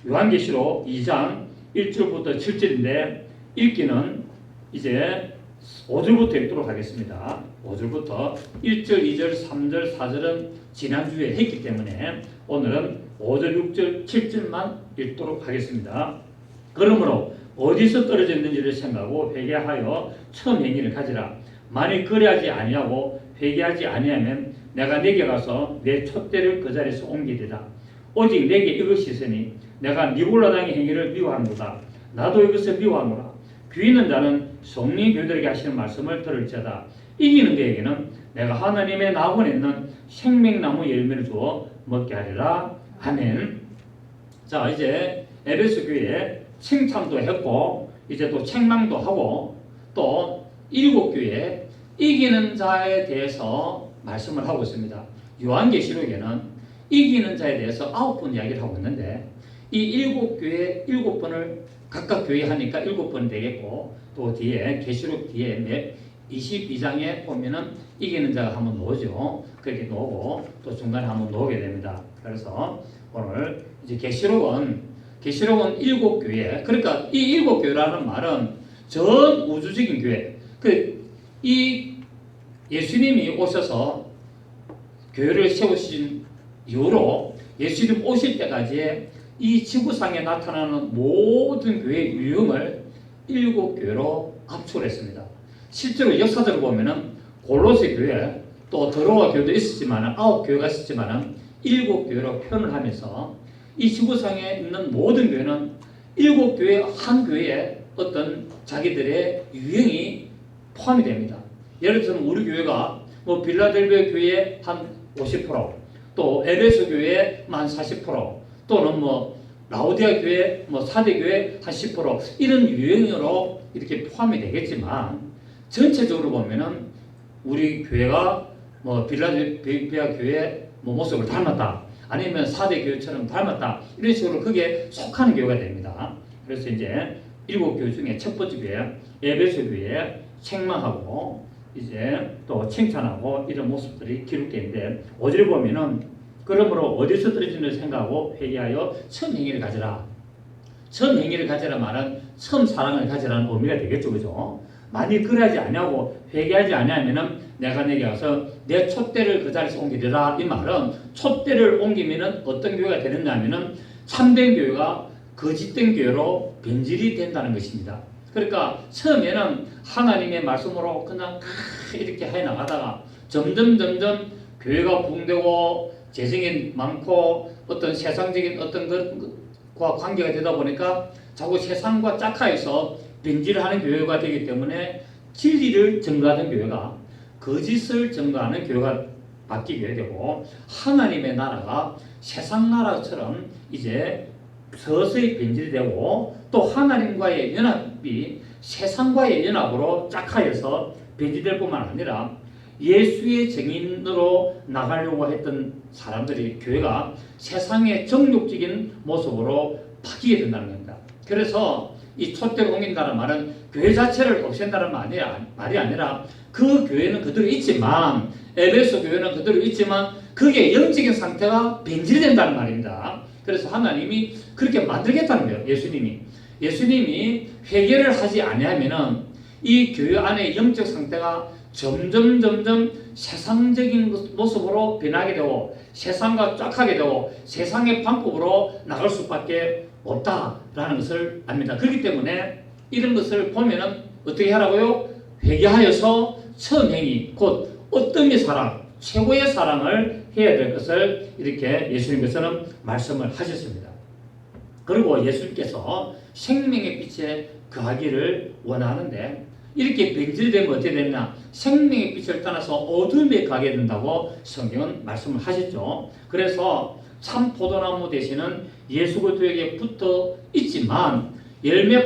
요한계시록 2장 1절부터 7절인데 읽기는 이제 5절부터 읽도록 하겠습니다. 5절부터 1절, 2절, 3절, 4절은 지난주에 했기 때문에 오늘은 5절, 6절, 7절만 읽도록 하겠습니다. 그러므로 어디서 떨어졌는지를 생각하고 회개하여 처음 행위를 가지라. 만일 그리하지 아니하고 회개하지 아니하면 내가 내게 가서 내 촛대를 그 자리에서 옮기리라. 오직 내게 이것이 있으니 내가 니골라당의 행위를 미워하노라. 나도 이것을 미워하노라. 귀 있는 자는 성령 교들에게 하시는 말씀을 들을지어다. 이기는 자에게는 내가 하나님의 나원에 있는 생명나무 열매를 주어 먹게 하리라. 아멘. 자, 이제 에베소 교회에 칭찬도 했고 이제 또 책망도 하고 또 7교회에 이기는 자에 대해서 말씀을 하고 있습니다. 요한계시록에는 이기는 자에 대해서 9번 이야기를 하고 있는데 이 7교회 7번을 각각 교회 하니까 7번 되겠고 또 뒤에 계시록 뒤에 22장에 보면은 이기는 자가 한번 나오죠. 그렇게 나오고 또 중간에 한번 나오게 됩니다. 그래서 오늘 이제 계시록은 7교회, 그러니까 이 7교회라는 말은 전 우주적인 교회. 이 예수님이 오셔서 교회를 세우신 이후로 예수님 오실 때까지 이 지구상에 나타나는 모든 교회의 유형을 7교회로 압축을 했습니다. 실제로 역사적으로 보면은 골로새 교회 또 드로아 교회도 있었지만 9교회가 있었지만 7교회로 표현을 하면서 이 지구상에 있는 모든 교회는 7교회 한 교회에 어떤 자기들의 유형이 포함이 됩니다. 예를 들면 우리 교회가 뭐 빌라델비아 교회 한 50%, 또 에베소 교회 한 40%, 또는 뭐 라오디아 교회, 뭐 사대 교회 한 10% 이런 유형으로 이렇게 포함이 되겠지만 전체적으로 보면은 우리 교회가 뭐 빌라델비아 교회 뭐 모습을 닮았다, 아니면 사대 교회처럼 닮았다 이런 식으로 그게 속하는 교회가 됩니다. 그래서 이제 7교회 중에 첫 번째 교회 에베소 교회에 책망하고 이제 또 칭찬하고 이런 모습들이 기록되어 있는데 5절에 보면은 그러므로 어디서 떨어지는지 생각하고 회개하여 처음 행위를 가지라. 처음 행위를 가지라 말은 처음 사랑을 가지라는 의미가 되겠죠. 그죠? 만일 그러하지 아니하고 회개하지 아니하면은 내가 내게 와서 내 촛대를 그 자리에서 옮기리라. 이 말은 촛대를 옮기면은 어떤 교회가 되느냐면은 참된 교회가 거짓된 교회로 변질이 된다는 것입니다. 그러니까 처음에는 하나님의 말씀으로 그냥 이렇게 해 나가다가 점점 교회가 붕대고 재정이 많고 어떤 세상적인 어떤 것과 관계가 되다 보니까 자꾸 세상과 짝하여서 변질하는 교회가 되기 때문에 진리를 증거하는 교회가 거짓을 증거하는 교회가 바뀌게 되고 하나님의 나라가 세상 나라처럼 이제 서서히 변질이 되고 또 하나님과의 연합이 세상과의 연합으로 짝하여서 변질될 뿐만 아니라 예수의 증인으로 나가려고 했던 사람들이 교회가 세상의 정욕적인 모습으로 바뀌게 된다는 겁니다. 그래서 이 촛대를 옮긴다는 말은 교회 자체를 없앤다는 말이 아니라 그 교회는 그대로 있지만 에베소 교회는 그대로 있지만 그게 영적인 상태가 변질된다는 말입니다. 그래서 하나님이 그렇게 만들겠다는 거예요. 예수님이 회개를 하지 아니하면은 이 교회 안에 영적 상태가 점점 세상적인 모습으로 변하게 되고 세상과 짝하게 되고 세상의 방법으로 나갈 수밖에 없다라는 것을 압니다. 그렇기 때문에 이런 것을 보면은 어떻게 하라고요? 회개하여서 처음 행위, 곧 어떤 사랑, 최고의 사랑을 해야 될 것을 이렇게 예수님께서는 말씀을 하셨습니다. 그리고 예수님께서 생명의 빛에 거하기를 원하는데 이렇게 변질되면 어떻게 되느냐? 생명의 빛을 떠나서 어둠에 가게 된다고 성경은 말씀을 하셨죠. 그래서 참 포도나무 대신은 예수 그리스도에게 붙어 있지만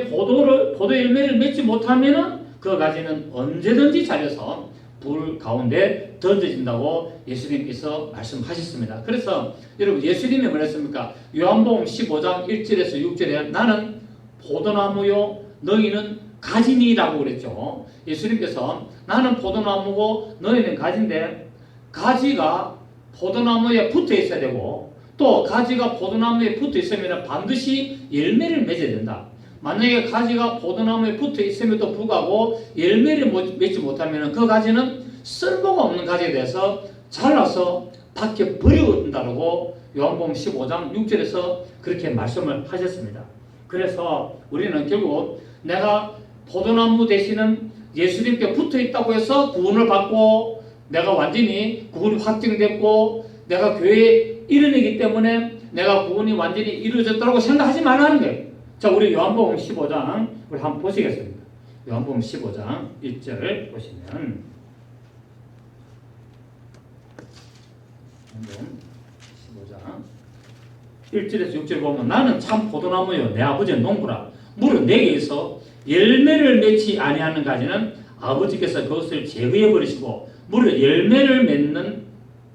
포도 열매를 맺지 못하면은 그 가지는 언제든지 자려서 불 가운데 던져진다고 예수님께서 말씀하셨습니다. 그래서 여러분 예수님이 뭐랬습니까? 요한복음 15장 1절에서 6절에 나는 포도나무요 너희는 가지니라고 그랬죠. 예수님께서 나는 포도나무고 너희는 가지인데 가지가 포도나무에 붙어 있어야 되고 또 가지가 포도나무에 붙어 있으면 반드시 열매를 맺어야 된다. 만약에 가지가 포도나무에 붙어 있음에도 불구하고 열매를 맺지 못하면 그 가지는 쓸모가 없는 가지에 대해서 잘라서 밖에 버려둔다고 요한복음 15장 6절에서 그렇게 말씀을 하셨습니다. 그래서 우리는 결국 내가 포도나무 대신은 예수님께 붙어 있다고 해서 구원을 받고 내가 완전히 구원이 확정됐고 내가 교회에 이르기 때문에 내가 구원이 완전히 이루어졌다고 생각하지 말라는 거예요. 자, 우리 요한복음 15장 우리 한번 보시겠습니다. 요한복음 15장 1절 보시면 요한복음 15장 1절에서 6절 보면 나는 참 포도나무요 내 아버지는 농부라 무릇 내게 있어 열매를 맺지 아니하는 가지는 아버지께서 그것을 제거해 버리시고 무릇 열매를 맺는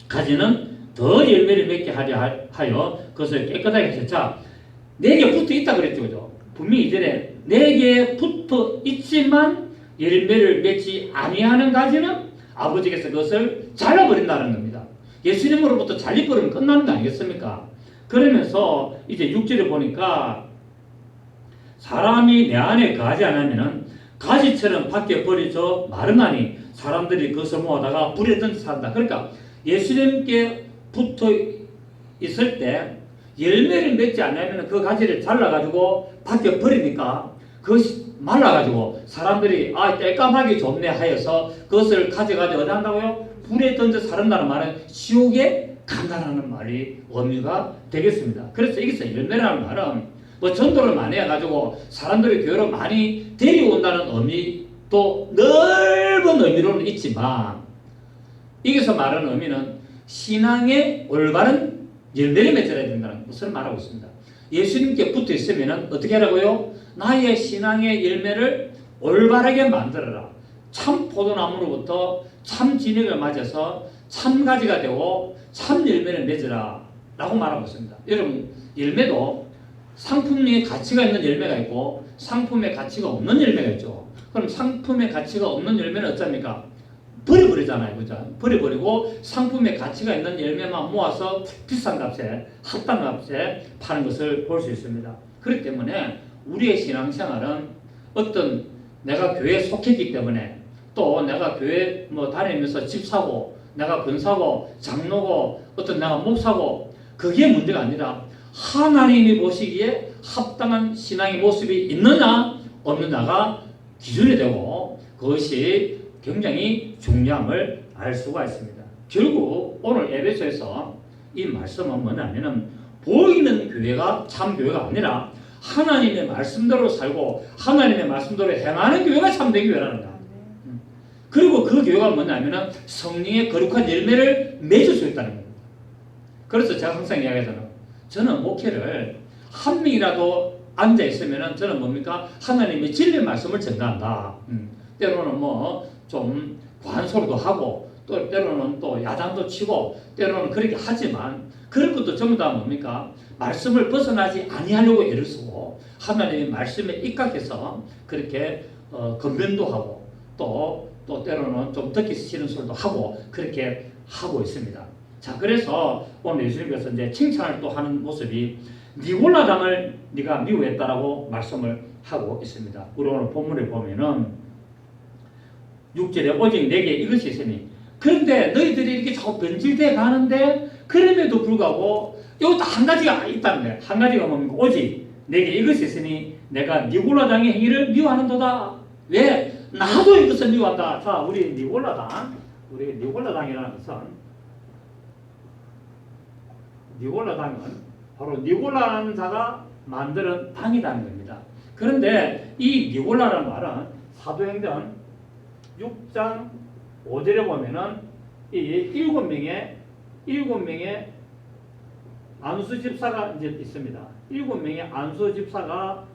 가지는 더 열매를 맺게 하여 그것을 깨끗하게 하셨다. 자, 내게 붙어 있다 그랬죠. 그죠? 분명히 이전에 내게 붙어 있지만 열매를 맺지 아니하는 가지는 아버지께서 그것을 잘라버린다는 겁니다. 예수님으로부터 잘려버리면 끝나는 거 아니겠습니까? 그러면서 이제 6절에 보니까 사람이 내 안에 거하지 않으면 가지처럼 밖에 버려져 마르나니 사람들이 그것을 모아다가 불에 던져 산다. 그러니까 예수님께 붙어 있을 때 열매를 맺지 않으면 그 가지를 잘라가지고 밖에 버리니까 그것이 말라가지고 사람들이 땔감하기 좋네 하여서 그것을 가져가지고 어디 한다고요? 불에 던져 사른다는 말은 지옥에 간다라는 말이 의미가 되겠습니다. 그래서 여기서 열매라는 말은 뭐 전도를 많이 해가지고 사람들이 교회로 많이 데려온다는 의미도 넓은 의미로는 있지만 여기서 말하는 의미는 신앙의 올바른 열매를 맺어야 된다는 것을 말하고 있습니다. 예수님께 붙어 있으면 어떻게 하라고요? 나의 신앙의 열매를 올바르게 만들어라. 참 포도나무로부터 참 진액을 맞아서 참 가지가 되고 참 열매를 맺으라 라고 말하고 있습니다. 여러분 열매도 상품의 가치가 있는 열매가 있고 상품의 가치가 없는 열매가 있죠. 그럼 상품의 가치가 없는 열매는 어쩝니까? 버려버리잖아요. 그죠? 버려버리고 상품의 가치가 있는 열매만 모아서 비싼 값에 합당 값에 파는 것을 볼 수 있습니다. 그렇기 때문에 우리의 신앙생활은 어떤 내가 교회에 속했기 때문에 또 내가 교회 뭐 다니면서 집 사고 내가 권사고 장로고 어떤 내가 목사고 그게 문제가 아니라 하나님이 보시기에 합당한 신앙의 모습이 있느냐 없느냐가 기준이 되고 그것이 굉장히 중요함을 알 수가 있습니다. 결국 오늘 에베소에서 이 말씀은 뭐냐면은 보이는 교회가 참 교회가 아니라 하나님의 말씀대로 살고 하나님의 말씀대로 행하는 교회가 참된 교회라는 거야. 그리고 그 교회가 뭐냐면은 성령의 거룩한 열매를 맺을 수 있다는 겁니다. 그래서 제가 항상 이야기하잖아요. 저는 목회를 한 명이라도 앉아 있으면은 저는 뭡니까? 하나님의 진리의 말씀을 전달한다. 때로는 뭐 좀 과한 소리도 하고 또 때로는 또 야단도 치고 때로는 그렇게 하지만 그런 것도 전부 다 뭡니까? 말씀을 벗어나지 아니하려고 애를 쓰고 하나님의 말씀에 입각해서 그렇게 건변도 하고 또 때로는 좀 듣기 싫은 소리도 하고 그렇게 하고 있습니다. 자, 그래서 오늘 예수님께서 이제 칭찬을 또 하는 모습이 니골라당을 네가 미워했다라고 말씀을 하고 있습니다. 우리 오늘 본문에 보면은 6절에 오직 내게 이것이 있으니 그런데 너희들이 이렇게 자꾸 변질돼 가는데 그럼에도 불구하고 이것도 한 가지가 있다는 거예요. 한 가지가 뭡니까? 오직 내게 이것이 있으니 내가 니골라당의 행위를 미워하는도다. 왜? 나도 이것을 미워한다. 자, 우리 니골라당이라는 것은 니골라당은 바로 니골라라는 자가 만드는 당이라는 겁니다. 그런데 이 니골라라는 말은 사도행전 6장 5절에 보면은 이 7명의 안수 집사가 이제 있습니다. 7명의 안수 집사가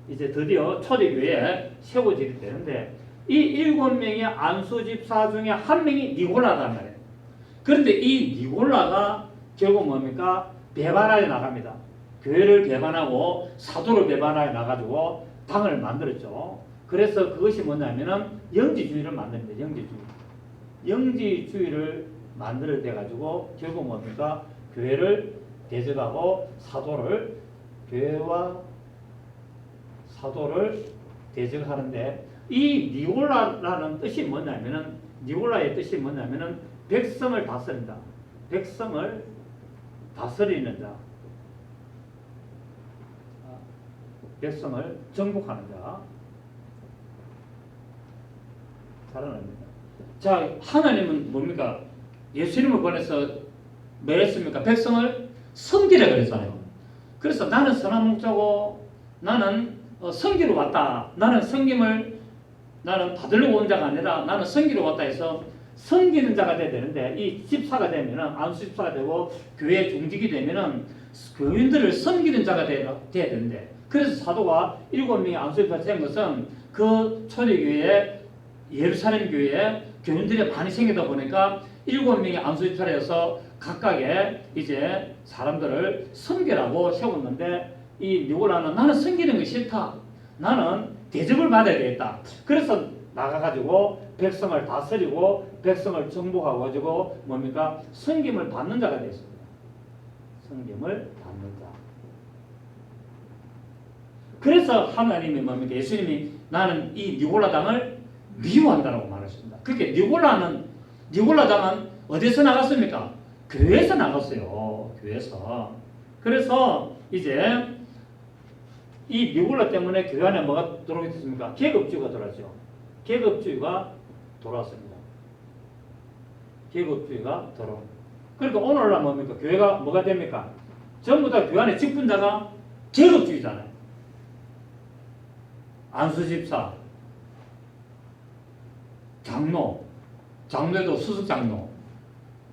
이제 드디어 초대교회에 세워지게 되는데 이 7명의 안수 집사 중에 한 명이 니골라단 말이에요. 그런데 이 니골라가 결국 뭡니까? 배반하여 나갑니다. 교회를 배반하고 사도를 배반하여 나가지고 당을 만들었죠. 그래서 그것이 뭐냐면은 영지주의를 만듭니다. 영지주의를 만들어 돼 가지고 결국 뭡니까? 교회를 대적하고 사도를 교회와 사도를 대적하는데 이 니골라라는 뜻이 뭐냐면은 니골라의 뜻이 뭐냐면은 백성을 다스린다. 백성을 다스리는 자. 백성을 정복하는 자. 살아납니다. 자, 하나님은 뭡니까? 예수님을 보내서 뭐 했습니까? 백성을 섬기라 그랬잖아요. 그래서 나는 선한 목자고 나는 섬기러 왔다. 나는 섬김을 나는 받으려고 온 자가 아니라 나는 섬기러 왔다 해서 섬기는 자가 돼야 되는데 이 집사가 되면은 안수 집사가 되고 교회 중직이 되면은 교인들을 섬기는 자가 돼야 되는데 그래서 사도가 7명의 안수 집사가 된 것은 그 초대교회에 예루살렘 교회에 교인들이 많이 생기다 보니까 7명의 안수 집사라서 각각의 이제 사람들을 섬기라고 세웠는데 이 니골라는 나는 섬기는 게 싫다. 나는 대접을 받아야 되겠다. 그래서 나가가지고 백성을 다스리고 백성을 정복하고 가지고 뭡니까? 섬김을 받는 자가 됐습니다. 섬김을 받는 자. 그래서 하나님이 뭡니까? 예수님이 나는 이 니골라 당을 미워한다라고 말했습니다. 그렇게 니골라 당은 어디서 나갔습니까? 교회에서 나갔어요. 교회에서. 그래서 이제 이 니골라 때문에 교회 안에 뭐가 들어오게 됐습니까? 계급주의가 들어왔죠. 계급주의가 들어왔습니다. 계급주의가 들어옵니다. 그러니까 오늘날 뭡니까? 교회가 뭐가 됩니까? 전부 다 교회 안에 직분자가 계급주의잖아요. 안수집사, 장로에도 수석장로,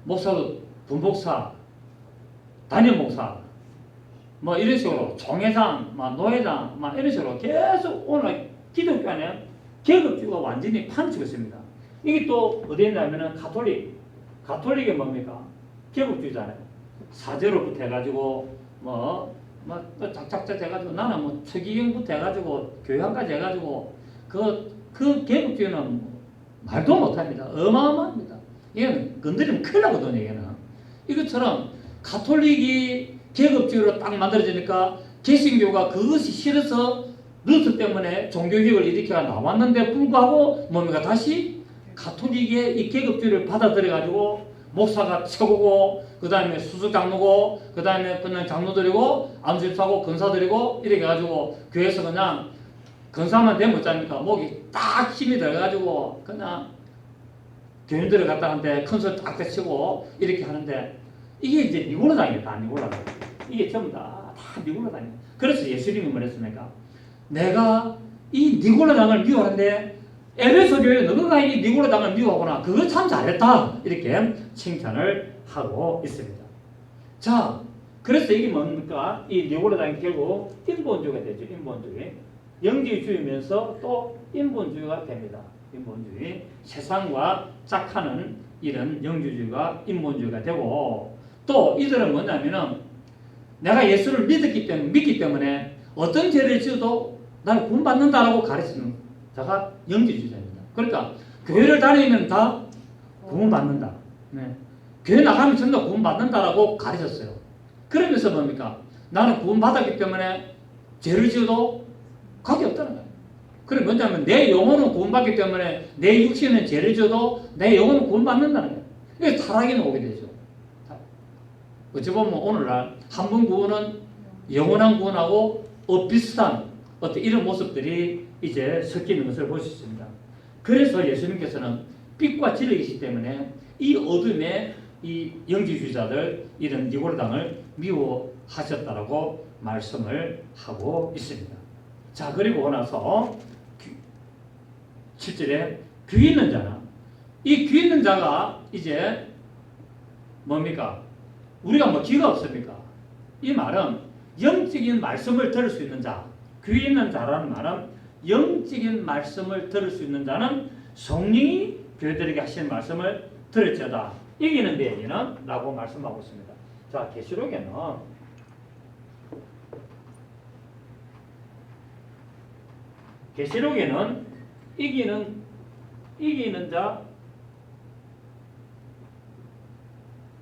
목사도 분목사, 담임목사, 뭐 이런 식으로 종회장, 노회장, 이런 식으로 계속 오늘 기독교 안에 계급주의가 완전히 판치고 있습니다. 이게 또 어디에 있냐면은 가톨릭이 뭡니까? 계급주의잖아요. 사제로부터 해가지고 작작작 해가지고 나는 뭐 추기경부터 해가지고 교회관까지 해가지고 그 계급주의는 말도 못합니다. 어마어마합니다. 이건 건드리면 큰일 나거든요. 이게는 이것처럼 가톨릭이 계급주의로 딱 만들어지니까 개신교가 그것이 싫어서 루터 때문에 종교개혁을 일으켜 나왔는데 불구하고 뭡니까? 다시 가톨릭의 이 계급주의를 받아들여가지고 목사가 최고고 그 다음에 수석장로고 그 다음에 그냥 장로들이고 안수집사고 근사들이고 이렇게 해가지고 교회에서 그냥 근사만 되면 어쩌니까 목이 딱 힘이 들어가지고 그냥 교인들을 갖다한테 큰 소리 딱 치고 이렇게 하는데 이게 이제 니골라당이다. 니골라당. 이게 전부 다 니골라당이에요. 그래서 예수님이 뭐랬습니까? 내가 이 니골라당을 미워하는데 에베소 교회 너가 이 니골라당을 미워하구나. 그거 참 잘했다. 이렇게 칭찬을 하고 있습니다. 자, 그래서 이게 뭡니까? 이 니골라당이 결국 인본주의가 되죠. 인본주의. 영지주의면서 또 인본주의가 됩니다. 인본주의. 세상과 짝하는 이런 영지주의가 인본주의가 되고 또 이들은 뭐냐면은 내가 예수를 믿기 때문에 어떤 죄를 지어도 나를 구원받는다라고 가르치는 자가 영지주의자입니다. 그러니까 교회를 다니면 다 구원받는다. 네. 교회 나가면 전부 다 구원받는다라고 가르쳤어요. 그러면서 뭡니까? 나는 구원받았기 때문에 죄를 지어도 관계 없다는 거예요. 그럼 뭐냐면 내 영혼은 구원받기 때문에 내 육신은 죄를 지어도 내 영혼은 구원받는다는 거예요. 이게 타락에는 오게 되죠. 어찌 보면 오늘날 한 번 구원은 영원한 구원하고 비슷한 어떤 이런 모습들이 이제 섞이는 것을 볼 수 있습니다. 그래서 예수님께서는 빛과 진리이기 때문에 이 어둠의 이 영지주의자들 이런 니골라당을 미워하셨다라고 말씀을 하고 있습니다. 자, 그리고 나서 7절에 귀 있는 자나 이 귀 있는 자가 이제 뭡니까? 우리가 뭐 귀가 없습니까? 이 말은 영적인 말씀을 들을 수 있는 자, 귀 있는 자라는 말은 영적인 말씀을 들을 수 있는 자는 성령이 교회들에게 하시는 말씀을 들을지어다. 이기는 데에는 라고 말씀하고 있습니다. 자, 계시록에는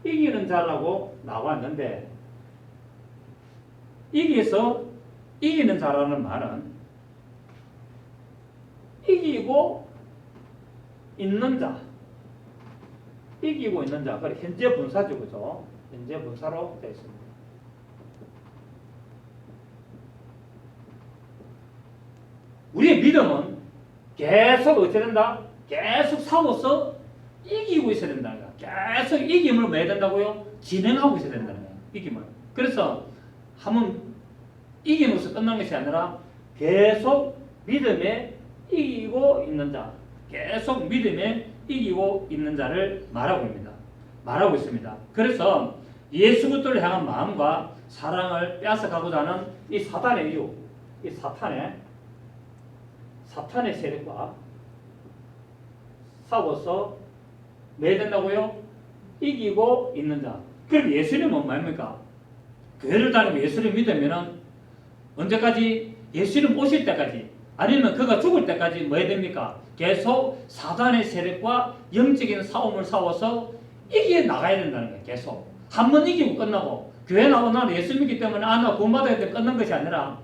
이기는 자라고 나왔는데 이기서 이기는 자라는 말은 이기고 있는 자, 이기고 있는 자, 그래 현재 분사죠, 그죠? 현재 분사로 되어 있습니다. 우리의 믿음은 계속 어떻게 된다? 계속 싸워서 이기고 있어야 된다. 계속 이김을 뭐 해야 된다고요? 진행하고 있어야 된다는 거예요. 이김을. 그래서 한번 이김으로서 끝난 것이 아니라 계속 믿음에 이기고 있는 자, 계속 믿음에 이기고 있는 자를 말하고 있습니다. 그래서 예수 그리스도를 향한 마음과 사랑을 빼앗아가고자 하는 이 사탄의 이유, 이 사탄의 세력과 싸워서 뭐 해야 된다고요? 이기고 있는 자. 그럼 예수님은 뭡니까? 교회를 다니고 예수를 믿으면은 언제까지? 예수님 오실 때까지, 아니면 그가 죽을 때까지 뭐 해야 됩니까? 계속 사단의 세력과 영적인 싸움을 싸워서 이겨 나가야 된다는 거예요. 계속 한 번 이기고 끝나고, 교회 나오고 나는 예수 믿기 때문에 나 구원받아야 돼 끝난 것이 아니라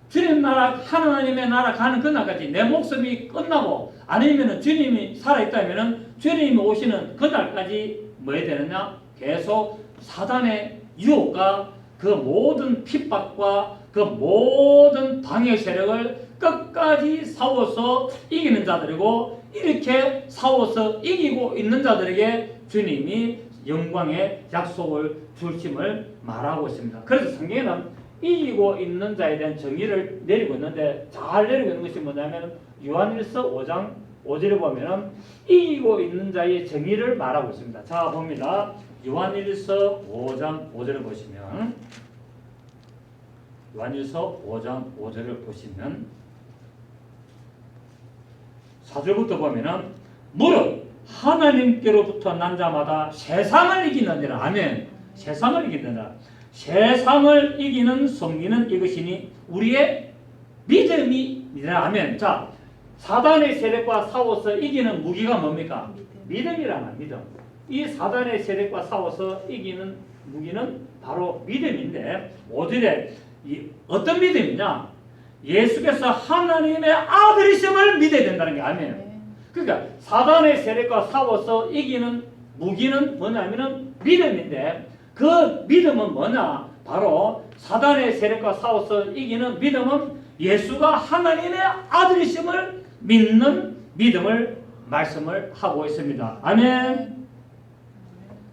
주님 나라, 하나님의 나라 가는 그날까지 내 목숨이 끝나고, 아니면 주님이 살아있다면 주님이 오시는 그날까지 뭐 해야 되느냐? 계속 사단의 유혹과 그 모든 핍박과 그 모든 방해 세력을 끝까지 싸워서 이기는 자들이고, 이렇게 싸워서 이기고 있는 자들에게 주님이 영광의 약속을 주심을 말하고 있습니다. 그래서 성경에는 이기고 있는 자에 대한 정의를 내리고 있는데, 잘 내리고 있는 것이 뭐냐면 요한일서 5장 5절에 보면은 이기고 있는 자의 정의를 말하고 있습니다. 자, 봅니다. 요한일서 5장 5절을 보시면, 요한일서 5장 5절을 보시면 4절부터 보면은 무릇 하나님께로부터 난 자마다 세상을 이기느니라. 아멘. 세상을 이기느니라. 세상을 이기는 승리는 이것이니 우리의 믿음이니라. 아멘. 자, 사단의 세력과 싸워서 이기는 무기가 뭡니까? 믿음이라는 믿음. 이 사단의 세력과 싸워서 이기는 무기는 바로 믿음인데, 5절에 어떤 믿음이냐? 예수께서 하나님의 아들이심을 믿어야 된다는 게 아멘. 그러니까 사단의 세력과 싸워서 이기는 무기는 뭐냐면은 믿음인데, 그 믿음은 뭐냐? 바로 사단의 세력과 싸워서 이기는 믿음은 예수가 하나님의 아들이심을 믿는 믿음을 말씀을 하고 있습니다. 아멘.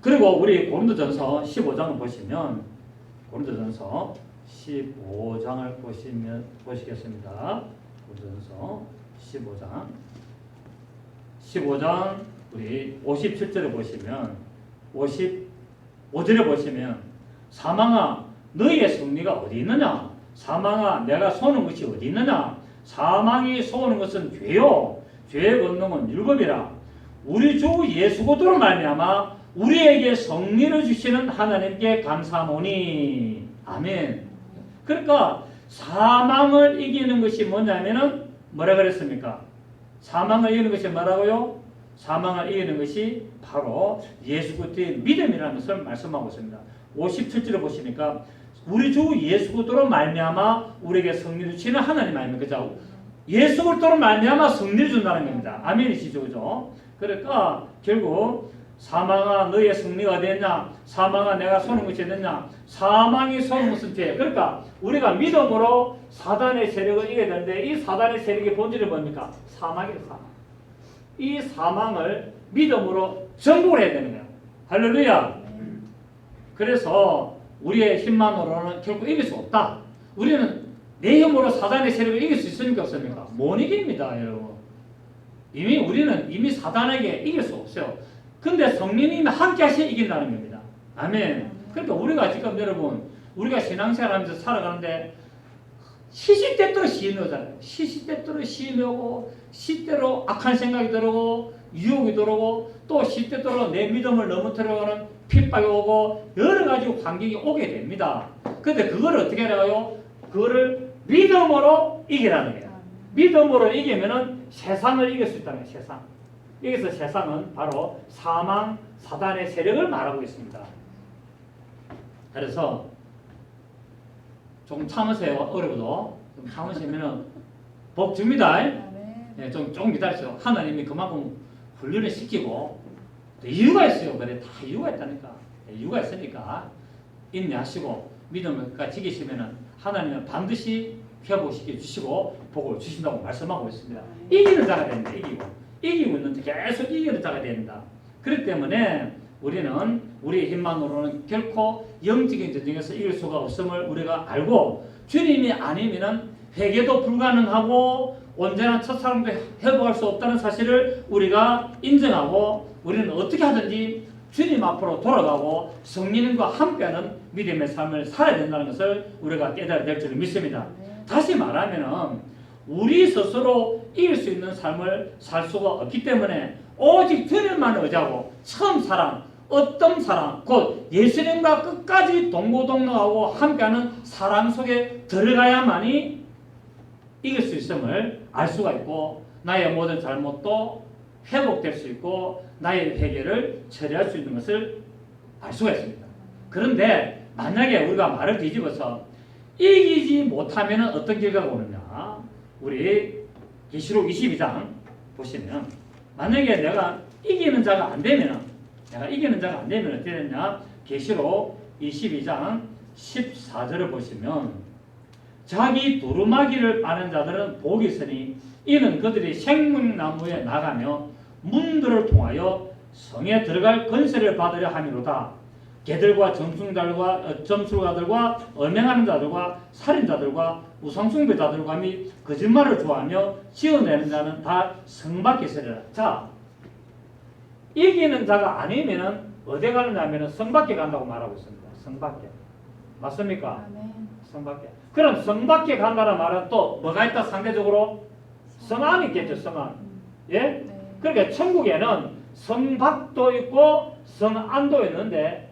그리고 우리 고린도전서 15장을 보시면, 고린도전서 15장을 보시겠습니다. 고린도전서 15장 우리 57절에 보시면, 55절에 보시면, 사망아 너희의 승리가 어디 있느냐? 사망아 내가 쏘는 것이 어디 있느냐? 사망이 쏘는 것은 죄요, 죄의 권능은 율법이라. 우리 주 예수 그리스도로 말미암아 우리에게 승리를 주시는 하나님께 감사하노니. 아멘. 그러니까 사망을 이기는 것이 뭐냐면은 뭐라 그랬습니까? 사망을 이기는 것이 뭐라고요? 사망을 이기는 것이 바로 예수 그리스도의 믿음이라는 것을 말씀하고 있습니다. 57절에 보시니까 우리 주 예수 그리스도로 말미암아 우리에게 승리를 주시는 하나님 아닙니까? 그죠? 예수 그리스도로 말미암아 승리를 준다는 겁니다. 아멘이시죠, 그죠? 그러니까 결국 사망아 너희의 승리가 됐냐? 사망아 내가 쏘는 것이 됐냐? 사망이 쏘는 것은 죄. 그러니까 우리가 믿음으로 사단의 세력을 이겨야 되는데, 이 사단의 세력의 본질이 뭡니까? 사망이에요, 사망. 이 사망을 믿음으로 정복을 해야 되는 거예요. 할렐루야. 그래서 우리의 힘만으로는 결국 이길 수 없다. 우리는 내 힘으로 사단의 세력을 이길 수 있습니까, 없습니까? 못 이깁니다, 여러분. 우리는 사단에게 이길 수 없어요. 근데 성령님이 함께 하셔야 이긴다는 겁니다. 아멘. 그러니까 우리가 지금 여러분, 우리가 신앙생활 하면서 살아가는데 시시때때로 시인하잖아요. 시시때때로 시인하고, 시때로 악한 생각이 들어오고, 유혹이 들어오고, 또 시때때로 내 믿음을 넘어뜨려가는 핍박이 오고, 여러 가지 환경이 오게 됩니다. 근데 그걸 어떻게 해요? 그거를 믿음으로 이기라는 거예요. 믿음으로 이기면은 세상을 이길 수 있다는 거예요, 세상. 여기서 세상은 바로 사망, 사단의 세력을 말하고 있습니다. 그래서 조금 참으세요. 어려워도 좀 참으시면은 복 줍니다. 예, 좀 기다리세요. 하나님이 그만큼 훈련을 시키고 이유가 있어요. 그래 다 이유가 있다니까. 이유가 있으니까 인내하시고 믿음을 지키시면은 하나님은 반드시 회복시켜 주시고 복을 주신다고 말씀하고 있습니다. 이기는 자가 됩니다. 이기고 있는데 계속 이기는 자가 됩니다. 그렇기 때문에 우리는 우리의 힘만으로는 결코 영적인 전쟁에서 이길 수가 없음을 우리가 알고 주님이 아니면은 회개도 불가능하고 온전한 첫사람도 회복할 수 없다는 사실을 우리가 인정하고 우리는 어떻게 하든지 주님 앞으로 돌아가고 성령님과 함께하는 믿음의 삶을 살아야 된다는 것을 우리가 깨달아야 될 줄 믿습니다. 다시 말하면 우리 스스로 이길 수 있는 삶을 살 수가 없기 때문에 오직 주님만 의지하고 처음 사랑, 어떤 사랑, 곧 예수님과 끝까지 동고동락하고 함께하는 사랑 속에 들어가야만이 이길 수 있음을 알 수가 있고 나의 모든 잘못도 회복될 수 있고 나의 회개를 처리할 수 있는 것을 알 수가 있습니다. 그런데 만약에 우리가 말을 뒤집어서 이기지 못하면 어떤 결과가 오느냐, 우리 계시록 22장 보시면 만약에 내가 이기는 자가 안 되면 어떻게 되냐, 계시록 22장 14절을 보시면 자기 두루마기를 빠는 자들은 복이 있으니 이는 그들이 생명나무에 나가며 문들을 통하여 성에 들어갈 권세를 받으려 함이로다. 개들과 점술가들과 언행하는 자들과 살인자들과 우상숭배자들과 및 거짓말을 좋아하며 지어내는 자는 다 성 밖에 있으리라. 자, 이기는 자가 아니면은 어디 가느냐면은 성 밖에 간다고 말하고 있습니다. 성 밖에. 맞습니까? 성 밖에. 그럼 성 밖에 간다는 말은 또 뭐가 있다 상대적으로? 성 안이 있겠죠. 성 안. 예? 그러니까 천국에는 성 밖도 있고 성 안도 있는데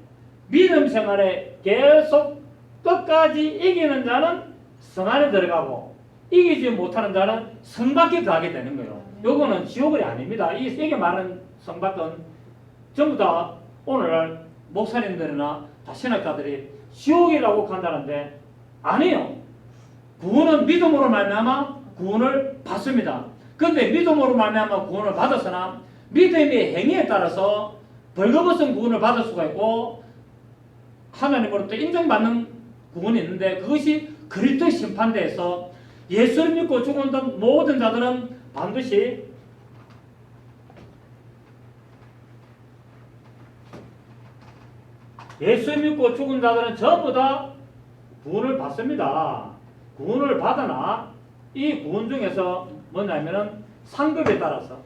믿음 생활에 계속 끝까지 이기는 자는 성 안에 들어가고 이기지 못하는 자는 성 밖에 가게 되는 거예요. 요거는 지옥이 아닙니다. 이게 말하는 성 밖은 전부 다 오늘날 목사님들이나 다 신학자들이 지옥이라고 간다는데 아니에요. 구원은 믿음으로 말미암아 구원을 받습니다. 그런데 믿음으로 말미암아 구원을 받았으나 믿음의 행위에 따라서 벌거벗은 구원을 받을 수가 있고 하나님으로부터 인정받는 구원이 있는데 그것이 그리스도의 심판대에서 예수를 믿고 죽은 모든 자들은 반드시 예수 믿고 죽은 자들은 전부 다 구원을 받습니다. 구원을 받으나 이 구원 중에서 뭐냐면은 상급에 따라서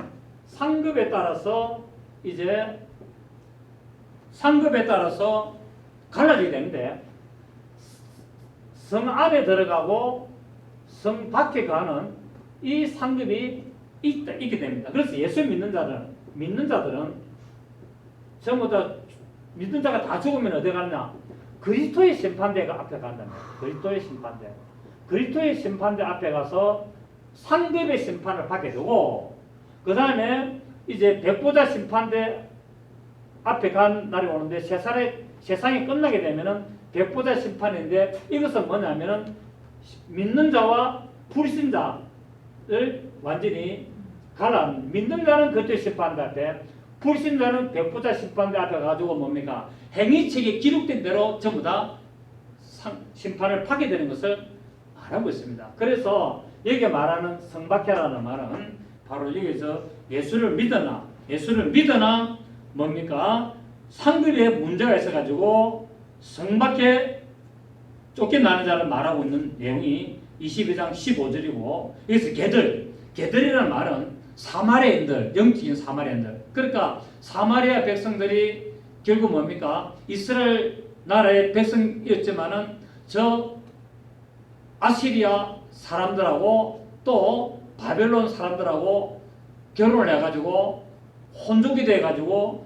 갈라지게 되는데 성 안에 들어가고 성 밖에 가는 이 상급이 있게 됩니다. 그래서 예수 믿는 자들은 전부 다 믿는 자가 다 죽으면 어디 가느냐? 그리스도의 심판대가 앞에 간다는 거예요. 그리스도의 심판대 앞에 가서 상급의 심판을 받게 되고 그 다음에 이제 백보자 심판대 앞에 간 날이 오는데 세상이 끝나게 되면은 백보자 심판인데 이것은 뭐냐면은 믿는 자와 불신자를 완전히 믿는 자는 그리스도의 심판대 앞에, 불신자는 백보자 심판대 앞에 가지고 뭡니까? 행위책에 기록된 대로 전부 다 심판을 받게 되는 것을 말하고 있습니다. 그래서 여기 말하는 성박해라는 말은 바로 여기서 예수를 믿으나 뭡니까? 상급에 문제가 있어가지고 성박해 쫓겨나는 자를 말하고 있는 내용이 22장 15절이고 여기서 개들이라는 말은 사마리아인들, 영적인 사마리아인들. 그러니까 사마리아 백성들이 결국 뭡니까? 이스라엘 나라의 백성이었지만은 저 아시리아 사람들하고 또 바벨론 사람들하고 결혼을 해가지고 혼족이 돼가지고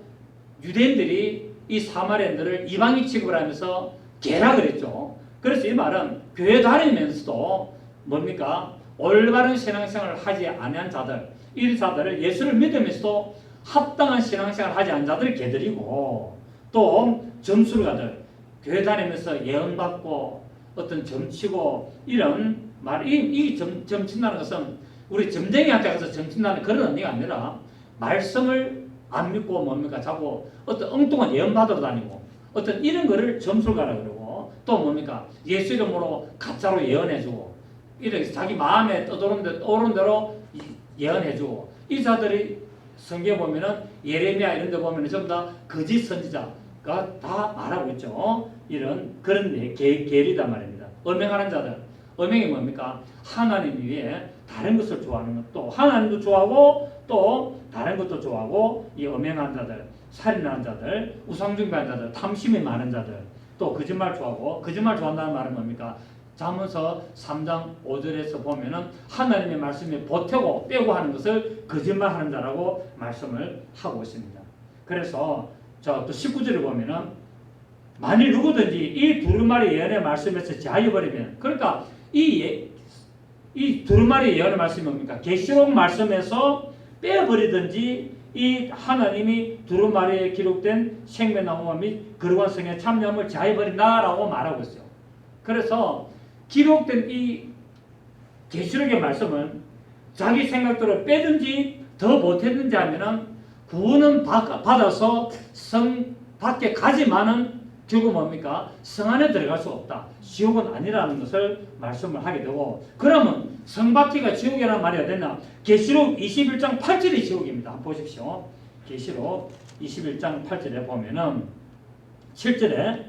유대인들이 이 사마리아인들을 이방인 취급을 하면서 개락을 했죠. 그래서 이 말은 교회 다니면서도 뭡니까? 올바른 신앙생활을 하지 아니한 자들, 이 자들을 예수를 믿으면서도 합당한 신앙생활을 하지 않은 자들이 개들이고 또 점술가들, 교회 다니면서 예언받고 어떤 점치고 이런 이 점친다는 것은 우리 점쟁이한테 가서 점친다는 그런 의미가 아니라 말씀을 안 믿고 뭡니까 자꾸 어떤 엉뚱한 예언 받으러 다니고 어떤 이런 거를 점술가라 그러고 또 뭡니까 예수 이름으로 가짜로 예언해주고 이렇게 자기 마음에 떠오른 대로 예언해주고 이 자들이 성경에 보면은 예레미야 이런 데 보면은 전부 다 거짓 선지자가 다 말하고 있죠. 이런 그런 계리단 말입니다. 음행하는 자들. 음행이 뭡니까? 하나님 위에 다른 것을 좋아하는 것. 또 하나님도 좋아하고 또 다른 것도 좋아하고 이 음행하는 자들, 살인하는 자들, 우상숭배하는 자들, 탐심이 많은 자들, 또 거짓말 좋아하고 거짓말 좋아한다는 말은 뭡니까? 잠언서 3장 5절에서 보면은 하나님의 말씀이 보태고 빼고 하는 것을 거짓말하는 자라고 말씀을 하고 있습니다. 그래서 또 19절에 보면은 만일 누구든지 이 두루마리 예언의 말씀에서 자유버리면 그러니까 이 두루마리 예언의 말씀이 뭡니까? 계시록 말씀에서 빼버리든지 이 하나님이 두루마리에 기록된 생명나무와 및 거룩한 성에 참여함을 자유버린다라고 말하고 있어요. 그래서 기록된 이 계시록의 말씀은 자기 생각대로 빼든지 더 못했는지 하면은 구원은 받아서 성 밖에 가지만은 결국 뭡니까? 성 안에 들어갈 수 없다. 지옥은 아니라는 것을 말씀을 하게 되고 그러면 성 밖이가 지옥이라는 말이 어딨나? 계시록 21장 8절이 지옥입니다. 한번 보십시오. 계시록 21장 8절에 보면은 7절에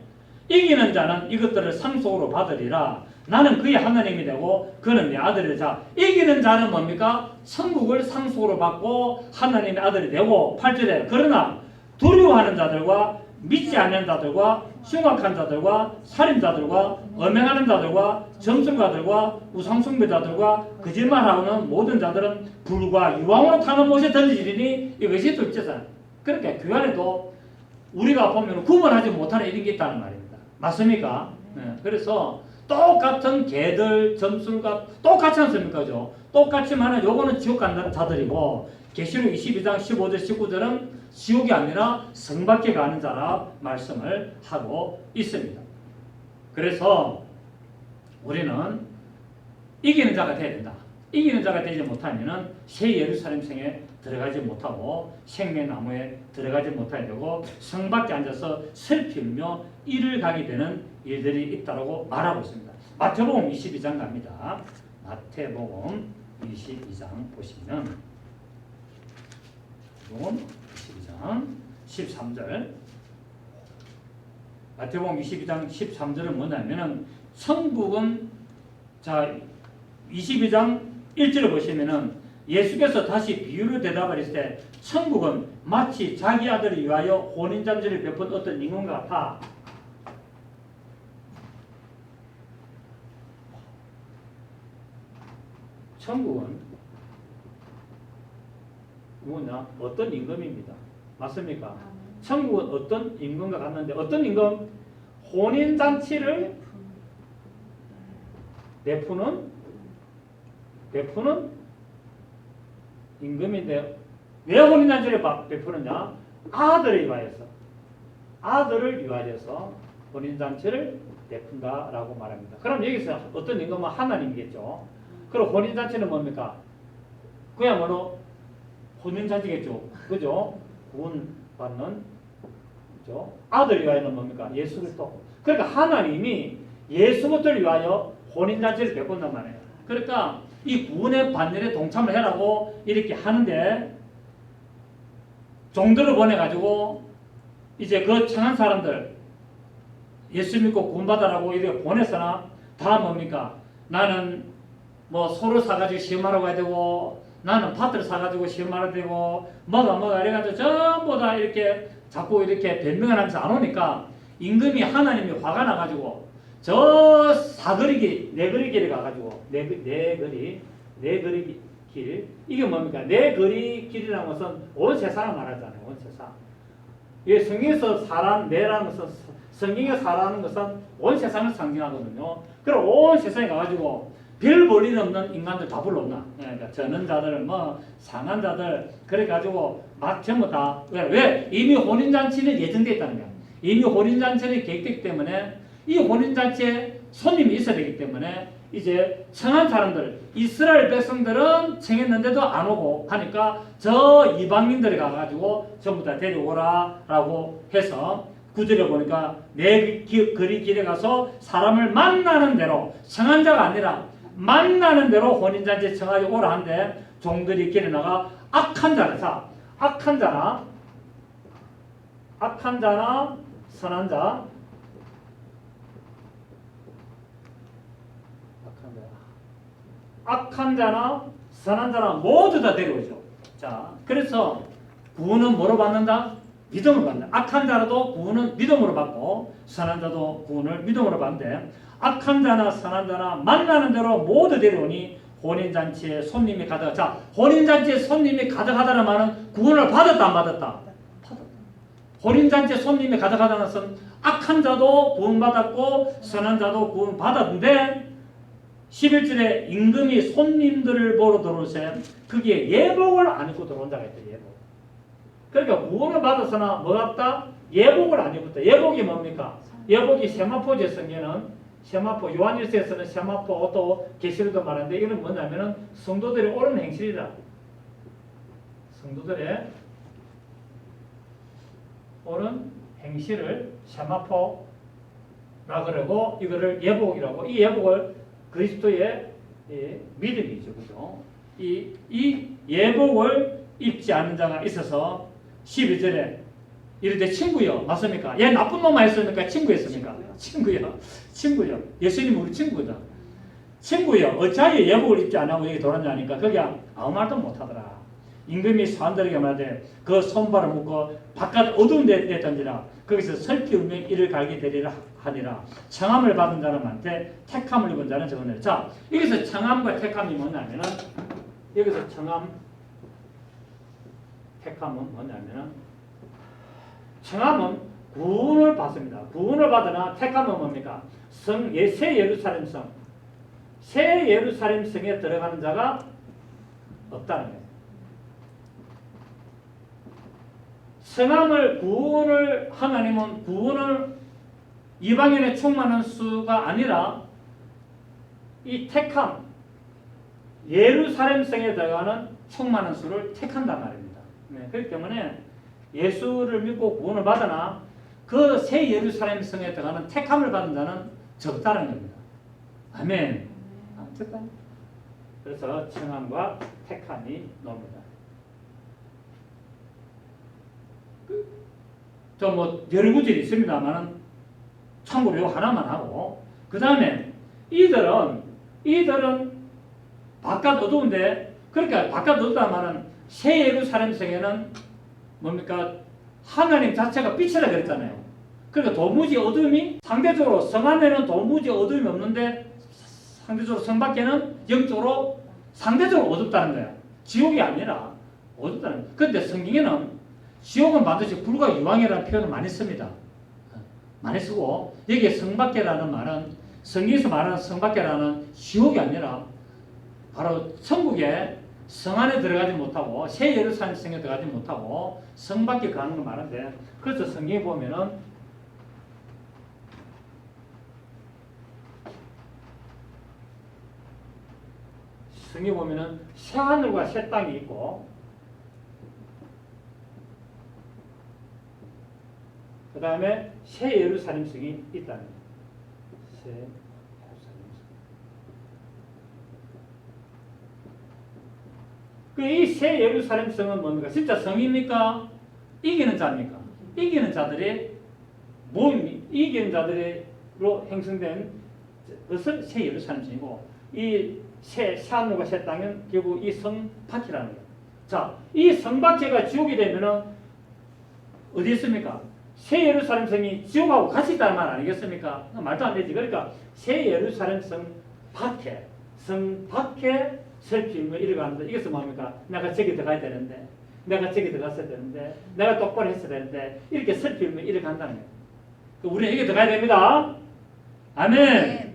이기는 자는 이것들을 상속으로 받으리라. 나는 그의 하나님이 되고 그는 내 아들이자. 이기는 자는 뭡니까? 천국을 상속으로 받고 하나님의 아들이 되고 8절에 그러나 두려워하는 자들과 믿지 않는 자들과 흉악한 자들과 살인자들과 음행하는 자들과 점술가들과 우상숭배자들과 거짓말하는 모든 자들은 불과 유황으로 타는 못에 던지리니 이것이 둘째잖아요. 그러니까 교회 안에도 우리가 보면 구분하지 못하는 이런 게 있다는 말입니다. 맞습니까? 네. 그래서 똑같은 개들, 점술가 똑같지 않습니까? 똑같지만 요거는 지옥 간다는 자들이고 계시록 22장 15절 19절은 지옥이 아니라 성 밖에 가는 자라 말씀을 하고 있습니다. 그래서 우리는 이기는 자가 되어야 된다. 이기는 자가 되지 못하면 새 예루살렘 성에 들어가지 못하고 생명나무에 들어가지 못하게 되고 성 밖에 앉아서 슬피 울며 이를 가게 되는 일들이 있다고 말하고 있습니다. 마태복음 22장 갑니다. 마태복음 22장 보시면 22장 13절 마태복음 22장 13절은 뭐냐면은 천국은 자 22장 1절을 보시면은 예수께서 다시 비유로 대답을 했을 때 천국은 마치 자기 아들을 위하여 혼인잔치를 베푼 어떤 임금과 같아. 천국은 누구냐? 어떤 임금입니다. 맞습니까? 천국은 어떤 임금과 같는데 어떤 임금? 혼인잔치를 베푸는 임금인데 왜 혼인잔치를 베푸느냐? 아들을 위하여서 아들을 위하여서 혼인잔치를 베푼다라고 말합니다. 그럼 여기서 어떤 임금은 하나님이겠죠. 그럼 혼인잔치는 뭡니까? 그야말로 혼인잔치겠죠. 그죠? 구원받는 그죠? 아들을 위하여는 뭡니까? 예수 그리스도. 그러니까 하나님이 예수 그리스도를 위하여 혼인잔치를 베푼단 말이에요. 그러니까 이 구원의 반열에 동참을 해라고 이렇게 하는데 종들을 보내가지고 이제 그 청한 사람들 예수 믿고 구원받아라고 이렇게 보냈으나 다 뭡니까? 나는 뭐 소를 사가지고 시험하러 가야 되고 나는 밭을 사가지고 시험하러 되고 뭐가 이래가지고 전부 다 이렇게 자꾸 이렇게 변명을 하면서 안 오니까 임금이 하나님이 화가 나가지고 저 사거리기 네거리길에 가가지고 네거리 길 이게 뭡니까? 네거리길이라는 것은 온 세상을 말하잖아요. 온 세상. 이 성경에서 사라는 것은 성경에 사라는 것은 온 세상을 상징하거든요. 그럼 온 세상에 가가지고 별 볼일 없는 인간들 다 불러온나. 그러니까 저는 자들, 상한 자들, 그래가지고 막 전부 다, 왜? 이미 혼인잔치는 예정되어 있다는 거야. 이미 혼인잔치는 계획되기 때문에 이 혼인잔치에 손님이 있어야 되기 때문에 이제 청한 사람들, 이스라엘 백성들은 청했는데도 안 오고 하니까 저 이방인들이 가가지고 전부 다 데려오라 라고 해서 구절에 보니까 내 거리 길에 가서 사람을 만나는 대로, 청한 자가 아니라 만나는 대로 혼인잔치에 청하지 오라 한데, 종들이 길에 나가 악한 자는, 자, 악한 자나 선한 자, 악한 자나 선한 자나 모두 다 데려오죠. 자, 그래서 구원은 뭐로 받는다? 믿음으로 받는다. 악한 자라도 구원은 믿음으로 받고 선한 자도 구원을 믿음으로 받는데, 악한 자나 선한 자나 만나는 대로 모두 데려오니 혼인잔치에 손님이 가득하다. 자, 혼인잔치에 손님이 가득하다는 말은 구원을 받았다 안 받았다? 받았다. 혼인잔치에 손님이 가득하다는 것은 악한 자도 구원받았고 선한 자도 구원받았는데, 11절에 임금이 손님들을 보러 들어오세 거기에 예복을 안 입고 들어온 자가 있다. 예복. 그러니까 구원을 받아서나 뭐 같다? 예복을 안 입었다. 예복이 뭡니까? 예복이 세마포 제성에는 세마포, 요한일서에서는 세마포, 또 계시록도 말하는데 이건 뭐냐면은 성도들의 옳은 행실이다. 성도들의 옳은 행실을 세마포라 그러고 이거를 예복이라고, 이 예복을 그리스도의 믿음이죠. 그죠? 이 예복을 입지 않는 자가 있어서 12절에 이르되 친구여, 맞습니까? 얘 나쁜 놈만 했습니까? 친구였습니까? 친구여. 예수님 우리 친구다. 친구여, 어찌하여 예복을 입지 않고 여기 돌았냐니까 거기 아무 말도 못하더라. 임금이 사람들에게 말하되 그 손발을 묶어 바깥 어두운 데 던지라. 거기서 슬피 울며 이를 갈게 되리라 하니라. 청함을 받은 자는 많되 택함을 입은 자는 적으니라. 자, 여기서 청함과 택함이 뭐냐면은, 여기서 청함, 택함은 뭐냐면은, 청함은 구원을 받습니다. 구원을 받으나 택함은 뭡니까? 새 예루살렘 성, 새 예루살렘 성에 들어가는 자가 없다는 거예요. 성함을, 구원을, 하나님은 구원을 이방인의 충만한 수가 아니라 이 택함, 예루살렘 성에 들어가는 충만한 수를 택한단 말입니다. 네, 그렇기 때문에 예수를 믿고 구원을 받으나 그 새 예루살렘 성에 들어가는 택함을 받은 자는 적다는 겁니다. 아멘. 적다. 그래서 청함과 택함이 나옵니다. 저 뭐 여러 구절이 있습니다만은 참고로 요 하나만 하고, 그 다음에 이들은 바깥 어두운데, 그러니까 바깥 어두다마는 새 예루살렘 성에는 뭡니까? 하나님 자체가 빛이라 그랬잖아요. 그러니까 도무지 어둠이, 상대적으로 성 안에는 도무지 어둠이 없는데 상대적으로 성 밖에는 영적으로 상대적으로 어둡다는 거야. 지옥이 아니라 어둡다는 거야. 그런데 성경에는 지옥은 반드시 불과 유황이라는 표현을 많이 씁니다. 많이 쓰고, 여기에 성밖에라는 말은, 성경에서 말하는 성밖에라는 지옥이 아니라 바로 천국에 성 안에 들어가지 못하고 새 예루살렘 성에 들어가지 못하고 성 밖에 가는 걸 말하는데, 그래서 성경에 보면은 성경에 보면은 새 하늘과 새 땅이 있고, 그 다음에 새 예루살렘 성이 있다는 거예요. 새 예루살렘 성. 이 새 예루살렘 성은 뭡니까? 진짜 성입니까? 이기는 자입니까? 이기는 자들의 모임, 이기는 자들로 형성된 것을 새 예루살렘 성이고, 이 새 하늘과 새 땅은 결국 이 성 밖이라는 거예요. 자, 이 성 밖에가 지옥이 되면은 어디 있습니까? 새 예루살렘 성이 지옥하고 같이 있다는 말 아니겠습니까? 말도 안 되지. 그러니까 새 예루살렘 성 밖에 슬피 울며 이러가는데, 이것은 뭡니까? 내가 저기 들어가야 되는데, 내가 저기 들어갔어야 되는데, 내가 똑바로 했어야 되는데, 이렇게 슬피 울며 이러간다는 거예요. 우리는 여기 들어가야 됩니다. 아멘.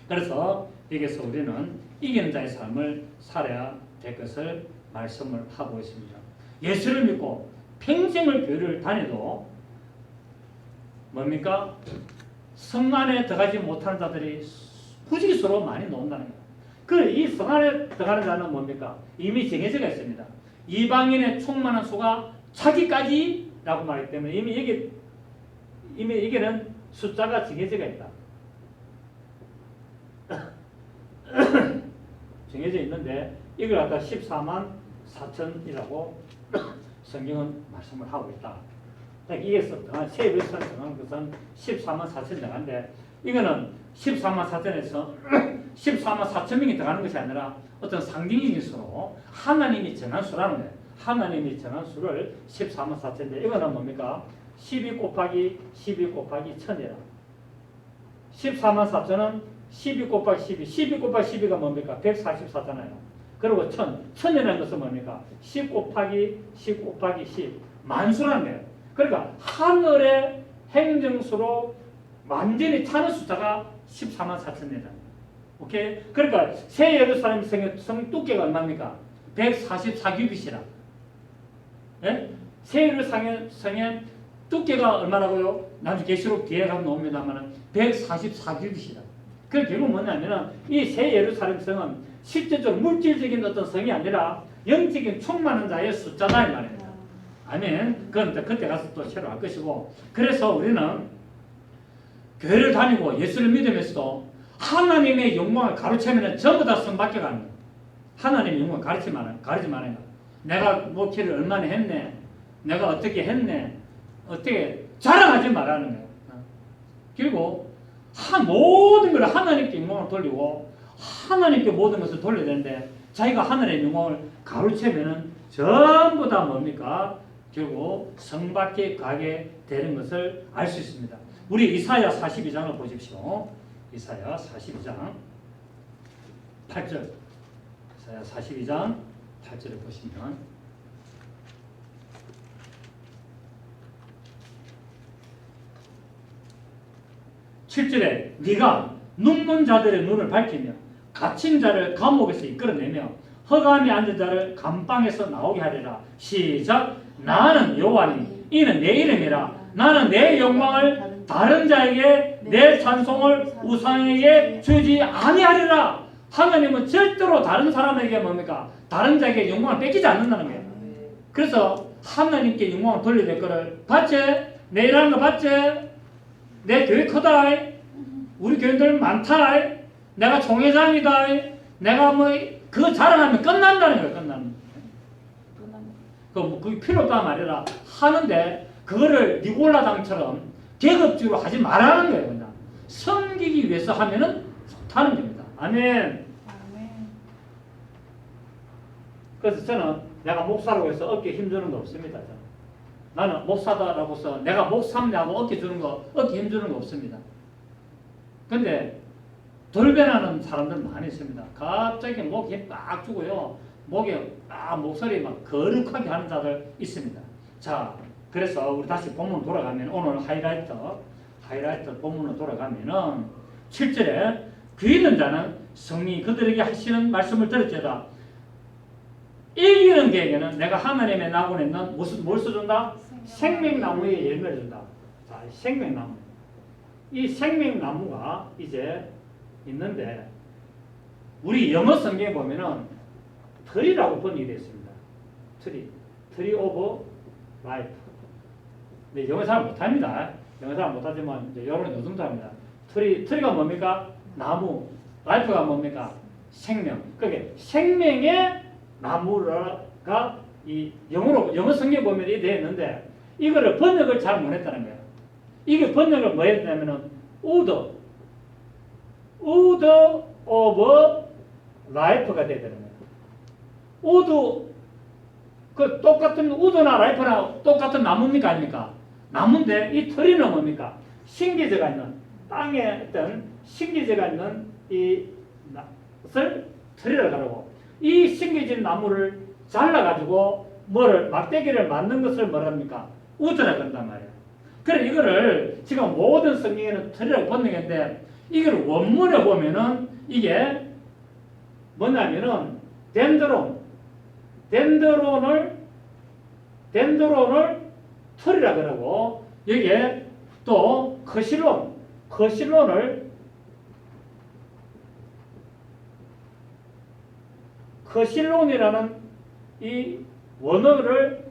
그래서 여기서 우리는 이기는 자의 삶을 살아야 될 것을 말씀을 하고 있습니다. 예수를 믿고 평생을 교회를 다녀도 뭡니까? 성 안에 들어가지 못하는 자들이 굳이 서로 많이 논다는 거예요. 이 성 안에 들어가는 자는 뭡니까? 이미 정해져 있습니다. 이방인의 충만한 수가 차기까지라고 말하기 때문에 이미 여기는 숫자가 정해져 있다. 정해져 있는데 이걸 갖다 14만 4천이라고 성경은 말씀을 하고 있다. 이게 세 예루살렘 정한 것은 14만 4천이 들어가는데 이거는 14만 4천에서 14만 4천 명이 들어가는 것이 아니라 어떤 상징적인 수로 하나님이 정한 수라는 거예요. 하나님이 정한 수를 14만 4천인데 이거는 뭡니까? 12 곱하기 12 곱하기 1000이라. 14만 4천은 12 곱하기 12, 12 곱하기 12가 뭡니까? 144잖아요. 그리고 1000이라는 것은 뭡니까? 10 곱하기 10 곱하기 10, 만수라는 거예요. 그러니까 하늘의 행정수로 완전히 차는 숫자가 14만 4천이다. 오케이? 그러니까 새 예루살렘 성 두께가 얼마입니까? 144규빗이라. 예? 새 예루살렘 성의 두께가 얼마라고요? 나중에 계시록 뒤에 가면 나옵니다만 144규빗이다. 그 결국 뭐냐면은 이 새 예루살렘 성은 실제적으로 물질적인 어떤 성이 아니라 영적인 충만한 자의 숫자다 이 말입니다. 아멘. 그건 그때 가서 또 새로 할 것이고, 그래서 우리는 교회를 다니고 예수를 믿으면서도 하나님의 영광을 가르치면 전부 다 성밖에 가는 거예요. 하나님의 영광을 가르치면 내가 목회를 얼마나 했네, 내가 어떻게 했네, 어떻게 자랑하지 말라는 거예요. 그리고 모든 걸 하나님께 영광을 돌리고 하나님께 모든 것을 돌려야 되는데 자기가 하늘의 영광을 가르치면은 전부 다 뭡니까? 결국 성 밖에 가게 되는 것을 알 수 있습니다. 우리 이사야 42장을 보십시오. 이사야 42장 8절. 이사야 42장 8절을 보시면 7절에 네가 눕는 자들의 눈을 밝히며 갇힌 자를 감옥에서 이끌어내며 허감이 앉은 자를 감방에서 나오게 하리라. 시작. 나는 여호와니 이는 내 이름이라. 나는 내 영광을 다른 자에게 내 찬송을 우상에게 주지 아니하리라. 하나님은 절대로 다른 사람에게 뭡니까? 다른 자에게 영광을 뺏기지 않는다는 거예요. 그래서 하나님께 영광을 돌려야 될 거를 봤지? 내 일하는 거 봤지? 내 교회 크다. 우리 교인들 많다. 내가 총회장이다. 내가 그거 자랑하면 끝난다는 거예요. 끝나는. 그게 필요 없단 말이라 하는데 그거를 니골라당처럼 계급주로 하지 말라는 거예요. 그냥 섬기기 위해서 하면은 좋다는 겁니다. 아멘. 그래서 저는 내가 목사라고 해서 어깨 힘주는 거 없습니다. 저는. 나는 목사다라고 해서 내가 목사냐고 어깨 힘주는 거 없습니다. 근데 돌변하는 사람들 많이 있습니다. 갑자기 목 힘 빡 주고요. 목에 목소리 막 거룩하게 하는 자들 있습니다. 자, 그래서 우리 다시 본문 돌아가면 오늘 하이라이트 본문으로 돌아가면은 7절에 귀 있는 자는 성령이 그들에게 하시는 말씀을 들을지어다. 이기는 자에게는 내가 하나님의 나무에 있는 뭘 써준다? 생명나무의 열매를 준다. 자, 생명나무. 이 생명나무가 이제 있는데 우리 영어 성경에 보면은 트리라고 번역이 되어 있습니다. 트리 오브 라이프. 네, 영어 잘 못합니다. 영어 잘 못하지만 이제 여러분이 요 정도 합니다. 트리가 뭡니까? 나무. 라이프가 뭡니까? 생명. 그게 생명의 나무가 이 영어 성경에 보면 이게 되어 있는데 이거를 번역을 잘 못했다는 거예요. 이게 번역을 뭐 했냐면은 우드 오브 라이프가 되야 되는 거예요. 우드 그 똑같은 우드나 라이프나 똑같은 나무입니까 아닙니까? 나무인데 이 트리는 뭡니까? 신기제가 있는 땅에 어떤 신기제가 있는 이 것을 트리라고 하고 이 신기진 나무를 잘라가지고 막대기를 만든 것을 뭐랍니까? 우드라고 한단 말이에요. 그래 이거를 지금 모든 성경에는 트리라고 번역했는데 이걸 원문에 보면은 이게 뭐냐면은 덴드론을 트리라 그러고 여기에 또 커실론 커실론이라는 이 원어를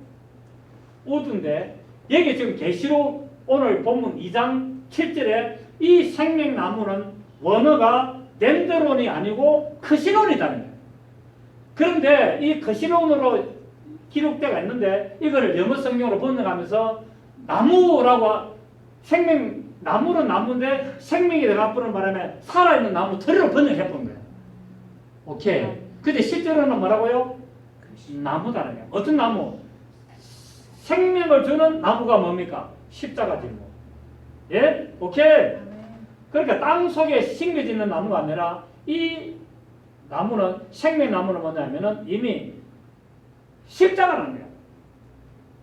우드인데 여기 지금 계시록 오늘 본문 2장 7절에 이 생명나무는 원어가 덴드론이 아니고 커실론이다는 거예요. 그런데 이 커실론으로 기록되어 있는데 이거를 영어 성경으로 번역하면서 나무라고 나무는 나무인데 생명이 들어가버리는 바람에 살아있는 나무 털이로 번역해 본 거예요. 오케이. 근데 실제로는 뭐라고요? 나무다는 거예요. 어떤 나무? 생명을 주는 나무가 뭡니까? 십자가지 뭐. 예? 오케이. 그러니까 땅 속에 심겨지는 나무가 아니라 이 나무는 생명나무는 뭐냐면은 이미 십자가라는 거예요.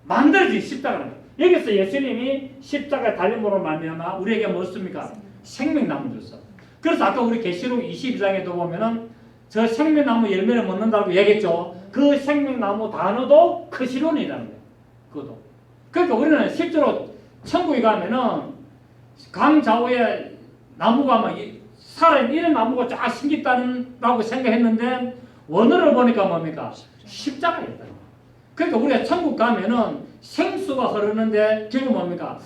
만들어진 십자가라는 거예요. 여기서 예수님이 십자가에 달림으로 말미암아 우리에게 무엇입니까? 생명나무 줬어. 그래서 아까 우리 계시록 22장에도 보면은 저 생명나무 열매를 먹는다고 얘기했죠. 그 생명나무 단어도 크시론이라는 거예요. 그것도. 그러니까 우리는 실제로 천국에 가면은 강 좌우에 나무가 막 살아있는 이런 나무가 쫙 생겼다라고 생각했는데 원어를 보니까 뭡니까? 십자가였다. 그러니까 우리가 천국 가면은 생수가 흐르는데 결국 뭡니까?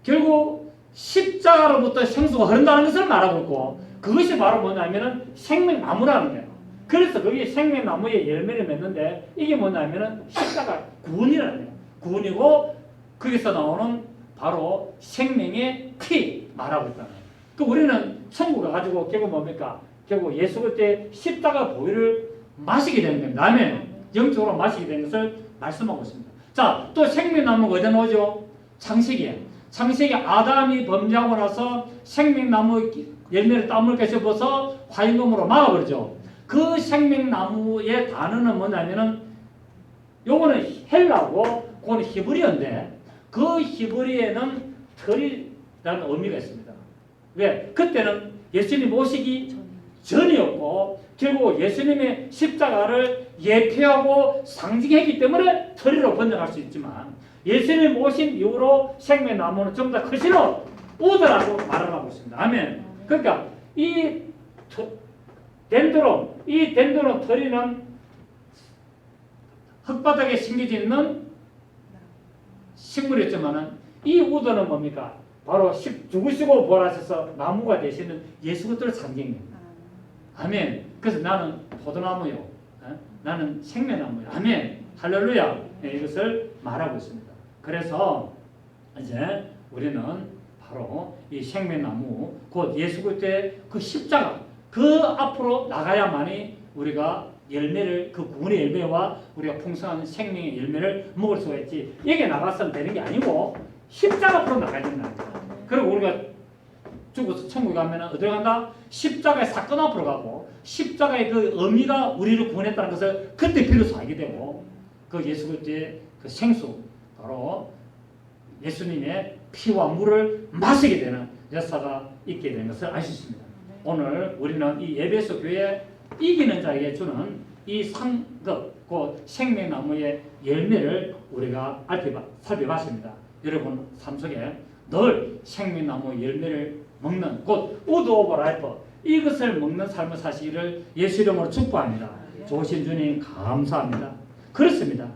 결국 십자가로부터 생수가 흐른다는 것을 말하고 있고 그것이 바로 뭐냐면은 생명나무라는 거예요. 그래서 거기 생명나무에 열매를 맺는데 이게 뭐냐면은 십자가 구원이라는 거예요. 구원이고 거기서 나오는 바로 생명의 피 말하고 있다는 거예요. 그 우리는 천국 가가지고 결국 뭡니까? 결국 예수 그때 십자가 보혈을 마시게 되는 겁니다. 아멘. 영적으로 마시게 되는 것을 말씀하고 있습니다. 자, 또 생명나무가 어디에 나오죠? 창세기에. 창세기 아담이 범죄하고 나서 생명나무 열매를 따먹게 접어서 화인검으로 막아버리죠. 그 생명나무의 단어는 뭐냐면은 요거는 헬라고 그거는 히브리어인데 그 히브리에는 털이라는 의미가 있습니다. 왜? 그때는 예수님 오시기 전이었고 결국 예수님의 십자가를 예표하고 상징했기 때문에 털이로 번역할 수 있지만 예수님 오신 이후로 생명나무는 전부 다 크시로 우드라고 말을 하고 있습니다. 아멘. 그러니까 이 덴드론 털이는 흙바닥에 심겨져 있는 식물이었지만은 이 우드는 뭡니까? 바로 죽으시고 부활하셔서 나무가 되시는 예수 그리스도를 상징입니다. 아멘. 그래서 나는 포도나무요. 나는 생명나무요. 아멘. 할렐루야. 네, 이것을 말하고 있습니다. 그래서 이제 우리는 바로 이 생명나무, 곧 예수 그리스도의 그 십자가, 그 앞으로 나가야만이 우리가 열매를, 그 구원의 열매와 우리가 풍성한 생명의 열매를 먹을 수가 있지. 여기 나가서는 되는 게 아니고 십자가 앞으로 나가야 된다. 그리고 우리가 죽어서 천국에 가면 어디로 간다? 십자가의 사건 앞으로 가고 십자가의 그 의미가 우리를 구원했다는 것을 그때 비로소 알게 되고 그 예수 그리스도의 그 생수, 바로 예수님의 피와 물을 마시게 되는 역사가 있게 되는 것을 알 수 있습니다. 오늘 우리는 이 에베소 교회 이기는 자에게 주는 이 상급, 곧 생명나무의 열매를 우리가 살펴봤습니다. 여러분 삶 속에 늘 생명나무 열매를 먹는, 곧 우드 오브 라이프, 이것을 먹는 삶을 사시기를 예수 이름으로 축복합니다. 좋으신 주님 감사합니다. 그렇습니다.